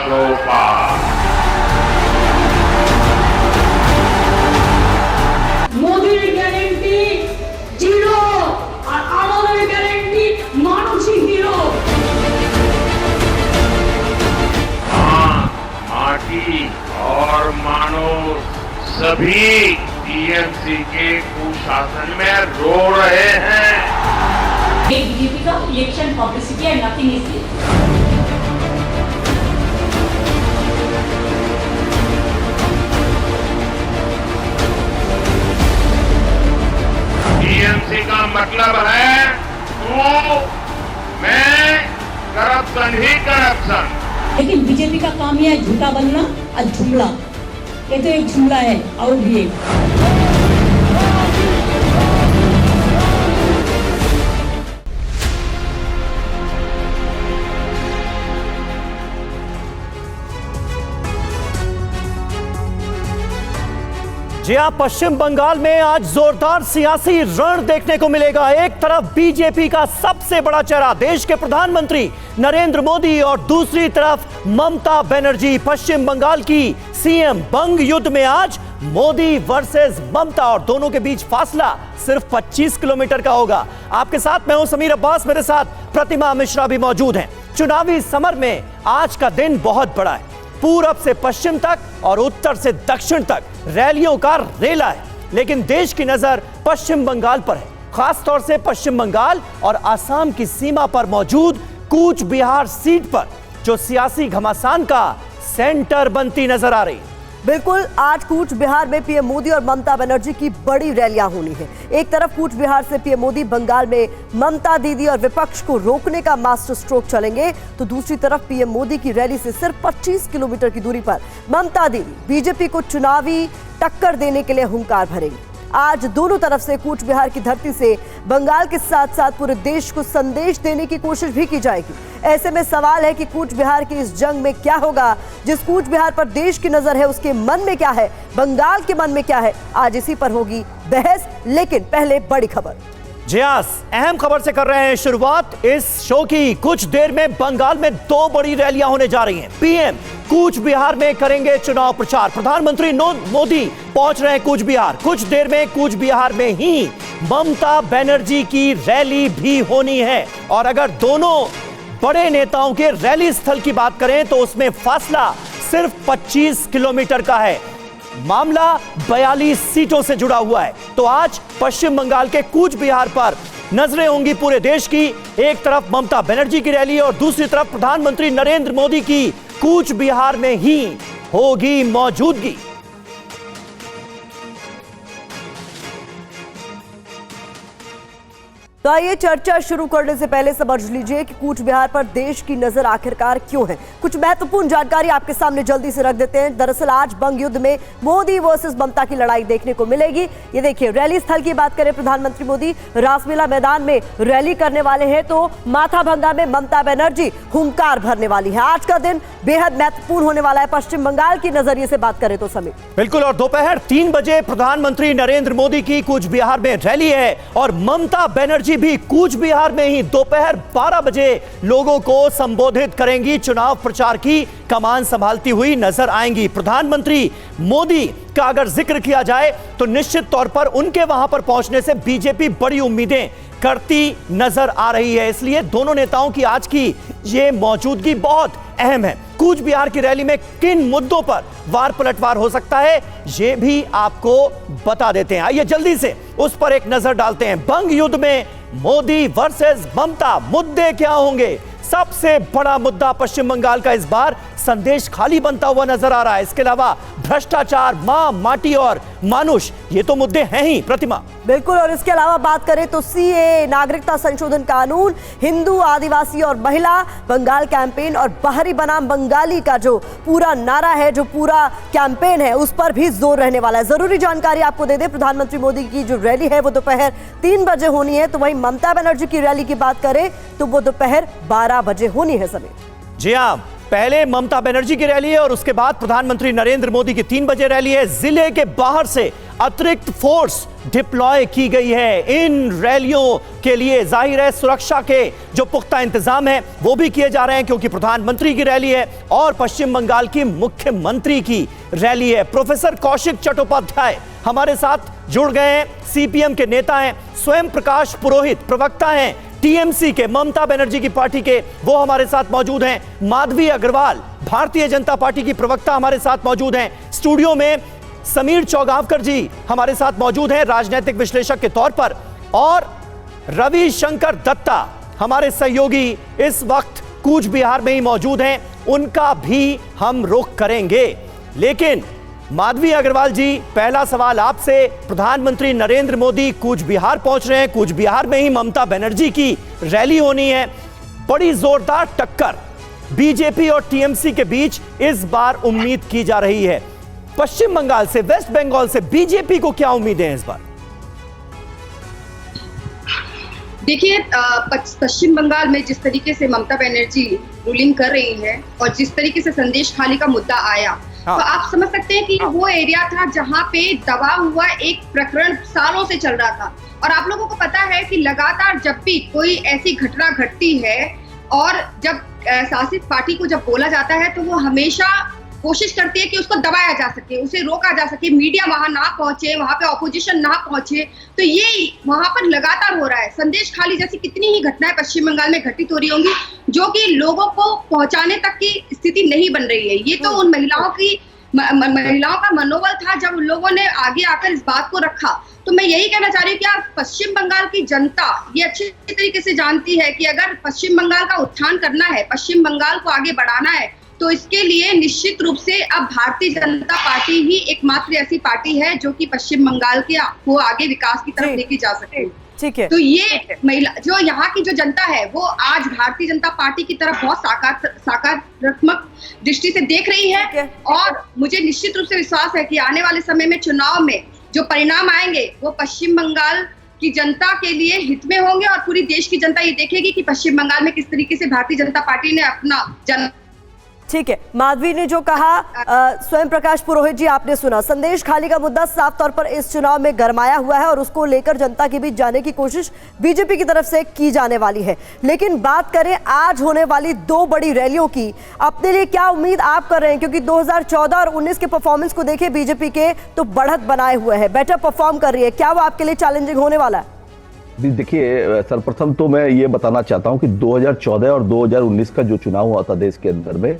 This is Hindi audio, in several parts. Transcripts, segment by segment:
वर्षों का। मोदी ग्यारंटी जीरो और আমাদের গ্যারান্টি মানুষই হিরো। हाँ, माटी और मानुष सभी टीएमसी के कुशासन में रो रहे हैं। बीजेपी का election publicity and nothing is this. TMC का मतलब है तू, मैं, करप्शन ही करप्शन। लेकिन बीजेपी का काम यह है झूठा बनना और जुमला। ये तो एक जुमला है और भी एक। जी हाँ, पश्चिम बंगाल में आज जोरदार सियासी रण देखने को मिलेगा। एक तरफ बीजेपी का सबसे बड़ा चेहरा देश के प्रधानमंत्री नरेंद्र मोदी और दूसरी तरफ ममता बनर्जी पश्चिम बंगाल की सीएम। बंग युद्ध में आज मोदी वर्सेस ममता और दोनों के बीच फासला सिर्फ 25 किलोमीटर का होगा। आपके साथ मैं हूं समीर अब्बास, मेरे साथ प्रतिमा मिश्रा भी मौजूद हैं। चुनावी समर में आज का दिन बहुत बड़ा है। पूरब से पश्चिम तक और उत्तर से दक्षिण तक रैलियों का रेला है, लेकिन देश की नजर पश्चिम बंगाल पर है, खासतौर से पश्चिम बंगाल और असम की सीमा पर मौजूद कूच बिहार सीट पर, जो सियासी घमासान का सेंटर बनती नजर आ रही है। बिल्कुल, आज कूच बिहार में पीएम मोदी और ममता बनर्जी की बड़ी रैलियां होनी है। एक तरफ कूच बिहार से पीएम मोदी बंगाल में ममता दीदी और विपक्ष को रोकने का मास्टर स्ट्रोक चलेंगे, तो दूसरी तरफ पीएम मोदी की रैली से सिर्फ 25 किलोमीटर की दूरी पर ममता दीदी बीजेपी को चुनावी टक्कर देने के लिए हुंकार भरेंगे। आज दोनों तरफ से कूच बिहार की धरती से बंगाल के साथ साथ पूरे देश को संदेश देने की कोशिश भी की जाएगी। ऐसे में सवाल है कि कूच बिहार की इस जंग में क्या होगा। जिस कूच बिहार पर देश की नजर है उसके मन में क्या है, बंगाल के मन में क्या है, आज इसी पर होगी बहस। लेकिन पहले बड़ी खबर। जी हाँ, अहम खबर से कर रहे हैं शुरुआत इस शो की। कुछ देर में बंगाल में दो बड़ी रैलियां होने जा रही हैं। पीएम कूच बिहार में करेंगे चुनाव प्रचार। प्रधानमंत्री मोदी पहुंच रहे हैं कूच बिहार। कुछ देर में कूच बिहार में ही ममता बनर्जी की रैली भी होनी है। और अगर दोनों बड़े नेताओं के रैली स्थल की बात करें तो उसमें फासला सिर्फ 25 किलोमीटर का है। मामला 42 सीटों से जुड़ा हुआ है। तो आज पश्चिम बंगाल के कूच बिहार पर नजरें होंगी पूरे देश की। एक तरफ ममता बनर्जी की रैली और दूसरी तरफ प्रधानमंत्री नरेंद्र मोदी की कूच बिहार में ही होगी मौजूदगी। तो आइए चर्चा शुरू करने से पहले समझ लीजिए कि कूच बिहार पर देश की नजर आखिरकार क्यों है। कुछ महत्वपूर्ण जानकारी आपके सामने जल्दी से रख देते हैं। दरअसल आज बंग युद्ध में मोदी वर्सेस ममता की लड़ाई देखने को मिलेगी। ये देखिए, रैली स्थल की बात करें, प्रधानमंत्री मोदी रासलीला मैदान में रैली करने वाले हैं, तो माथाभंगा में ममता बनर्जी हुंकार भरने वाली है। आज का दिन बेहद महत्वपूर्ण होने वाला है पश्चिम बंगाल की नजरिए से बात करें तो। समीर, बिल्कुल, और दोपहर 3 बजे प्रधानमंत्री नरेंद्र मोदी की कूच बिहार में रैली है और ममता बनर्जी भी कूच बिहार में ही दोपहर 12 बजे लोगों को संबोधित करेंगी। चुनाव प्रचार की कमान संभालती हुई नजर आएंगी। प्रधानमंत्री मोदी का अगर जिक्र किया जाए तो निश्चित तौर पर उनके वहां पर पहुंचने से बीजेपी बड़ी उम्मीदें करती नजर आ रही है। इसलिए दोनों नेताओं की आज की ये मौजूदगी बहुत अहम है। कूच बिहार की रैली में किन मुद्दों पर वार पलटवार हो सकता है, ये भी आपको बता देते हैं। आइए जल्दी से उस पर एक नजर डालते हैं। बंग युद्ध में मोदी वर्सेस ममता, मुद्दे क्या होंगे? सबसे बड़ा मुद्दा पश्चिम बंगाल का इस बार संदेश खाली बनता हुआ नजर आ रहा है। इसके अलावा भ्रष्टाचार, मां, माटी और मानुष, ये तो मुद्दे हैं ही। प्रतिमा, बिल्कुल, और इसके अलावा बात करें तो सीए, नागरिकता संशोधन कानून, हिंदू, आदिवासी और महिला, बंगाल कैंपेन और बाहरी बनाम बंगाली का जो पूरा नारा है, जो पूरा कैंपेन है, उस पर भी जोर रहने वाला है। जरूरी जानकारी आपको दे दें, प्रधानमंत्री मोदी की जो रैली है वो दोपहर 3 बजे होनी है, तो वहीं ममता बनर्जी की रैली की बात करें तो वो दोपहर 12 बजे होनी है। सभी, जी हाँ, पहले ममता बनर्जी की रैली है और उसके बाद प्रधानमंत्री नरेंद्र मोदी की 3 बजे रैली है। जिले के बाहर से अतिरिक्त फोर्स डिप्लॉय की गई है इन रैलियों के लिए। जाहिर है सुरक्षा के जो पुख्ता इंतजाम है वो भी किए जा रहे हैं, क्योंकि प्रधानमंत्री की रैली है और पश्चिम बंगाल की मुख्यमंत्री की रैली है। प्रोफेसर कौशिक चट्टोपाध्याय हमारे साथ जुड़ गए हैं, सीपीएम के नेता हैं। स्वयं प्रकाश पुरोहित प्रवक्ता हैं टीएमसी के, ममता बनर्जी की पार्टी के, वो हमारे साथ मौजूद हैं। माधवी अग्रवाल भारतीय जनता पार्टी की प्रवक्ता हमारे साथ मौजूद हैं। स्टूडियो में समीर चौगावकर जी हमारे साथ मौजूद हैं राजनीतिक विश्लेषक के तौर पर, और रविशंकर दत्ता हमारे सहयोगी इस वक्त कूच बिहार में ही मौजूद हैं, उनका भी हम रुख करेंगे। लेकिन माधवी अग्रवाल जी, पहला सवाल आपसे। प्रधानमंत्री नरेंद्र मोदी कूच बिहार पहुंच रहे हैं, कूच बिहार में ही ममता बनर्जी की रैली होनी है। बड़ी जोरदार टक्कर बीजेपी और टीएमसी के बीच इस बार उम्मीद की जा रही है। पश्चिम बंगाल से, वेस्ट बंगाल से बीजेपी को क्या उम्मीदें हैं इस बार? देखिए, पश्चिम बंगाल में जिस तरीके से ममता बनर्जी रूलिंग कर रही है और जिस तरीके से संदेश खाली का मुद्दा आया, तो आप समझ सकते हैं कि वो एरिया था जहां पे दबा हुआ एक प्रकरण सालों से चल रहा था। और आप लोगों को पता है कि लगातार जब भी कोई ऐसी घटना घटती है और जब शासित पार्टी को जब बोला जाता है, तो वो हमेशा कोशिश करती है कि उसको दबाया जा सके, उसे रोका जा सके, मीडिया वहां ना पहुंचे, वहां पे ऑपोजिशन ना पहुंचे। तो ये वहां पर लगातार हो रहा है। संदेश खाली जैसी कितनी ही घटनाएं पश्चिम बंगाल में घटित हो रही होंगी, जो कि लोगों को पहुंचाने तक की स्थिति नहीं बन रही है। ये तो उन महिलाओं का मनोबल था जब उन लोगों ने आगे आकर इस बात को रखा। तो मैं यही कहना चाह रही हूँ कि आप पश्चिम बंगाल की जनता ये अच्छी तरीके से जानती है कि अगर पश्चिम बंगाल का उत्थान करना है, पश्चिम बंगाल को आगे बढ़ाना है, तो इसके लिए निश्चित रूप से अब भारतीय जनता पार्टी ही एकमात्र ऐसी पार्टी है जो कि पश्चिम बंगाल को आगे विकास की तरफ लेके जा सके। ठीक है। तो ये महिला जो यहाँ की जो जनता है वो आज भारतीय जनता पार्टी की तरफ बहुत सकारात्मक दृष्टि से देख रही है। और मुझे निश्चित रूप से विश्वास है कि आने वाले समय में चुनाव में जो परिणाम आएंगे वो पश्चिम बंगाल की जनता के लिए हित में होंगे और पूरी देश की जनता ये देखेगी कि पश्चिम बंगाल में किस तरीके से भारतीय जनता पार्टी ने अपना जन। ठीक है, माधवी ने जो कहा, स्वयं प्रकाश पुरोहित जी आपने सुना। संदेश खाली का मुद्दा साफ तौर पर इस चुनाव में गरमाया हुआ है और उसको लेकर जनता के बीच जाने की कोशिश बीजेपी की तरफ से की जाने वाली है। लेकिन बात करें आज होने वाली दो बड़ी रैलियों की, अपने लिए क्या उम्मीद आप कर रहे हैं? क्योंकि 2014 और 19 के परफॉर्मेंस को देखें बीजेपी के, तो बढ़त बनाए हुए है, बेटर परफॉर्म कर रही है। क्या वो आपके लिए चैलेंजिंग होने वाला है? देखिए, सर्वप्रथम तो मैं ये बताना चाहता हूं कि 2014 और 2019 का जो चुनाव हुआ था देश के अंदर में,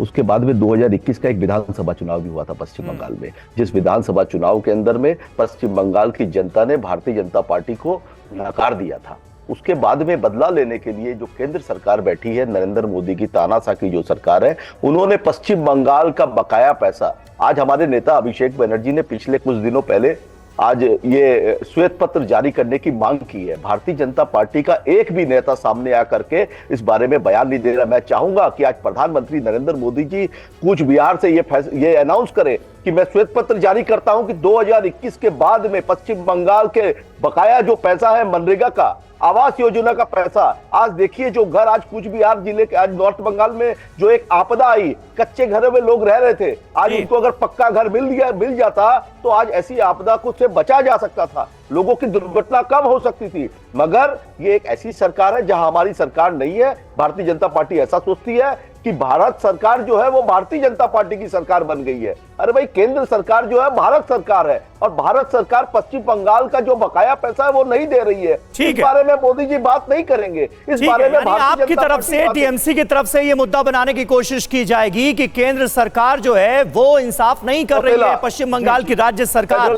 उसके बाद में 2021 का एक विधानसभा चुनाव भी हुआ था पश्चिम बंगाल में, जिस विधानसभा चुनाव के अंदर में पश्चिम बंगाल की जनता ने भारतीय जनता पार्टी को नकार दिया था। उसके बाद में बदला लेने के लिए जो केंद्र सरकार बैठी है, नरेंद्र मोदी की तानाशाह की जो सरकार है, उन्होंने पश्चिम बंगाल का बकाया पैसा, आज हमारे नेता अभिषेक बनर्जी ने पिछले कुछ दिनों पहले आज ये श्वेत पत्र जारी करने की मांग की है। भारतीय जनता पार्टी का एक भी नेता सामने आकर के इस बारे में बयान नहीं दे रहा। मैं चाहूंगा कि आज प्रधानमंत्री नरेंद्र मोदी जी कूच बिहार से ये अनाउंस करें कि मैं श्वेत पत्र जारी करता हूं कि 2021 के बाद में पश्चिम बंगाल के बकाया जो पैसा है, मनरेगा का, आवास योजना का पैसा, आज देखिए जो घर आज कूच बिहार जिले के, आज नॉर्थ बंगाल में जो एक आपदा आई, कच्चे घरों में लोग रह रहे थे, आज उनको अगर पक्का घर मिल जाता तो आज ऐसी आपदा को से बचा जा सकता था, लोगों की दुर्घटना कम हो सकती थी। मगर ये एक ऐसी सरकार है जहां हमारी सरकार नहीं है। भारतीय जनता पार्टी ऐसा सोचती है कि भारत सरकार जो है वो भारतीय जनता पार्टी की सरकार बन गई है। अरे भाई, केंद्र सरकार जो है भारत सरकार है और भारत सरकार पश्चिम बंगाल का जो बकाया पैसा है वो नहीं दे रही है। इस बारे में मोदी जी बात नहीं करेंगे। इस बारे में आपकी तरफ से, टीएमसी की तरफ से ये मुद्दा बनाने की कोशिश की जाएगी कि केंद्र सरकार जो है वो इंसाफ नहीं कर रही है पश्चिम बंगाल की राज्य सरकार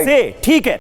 से। ठीक है।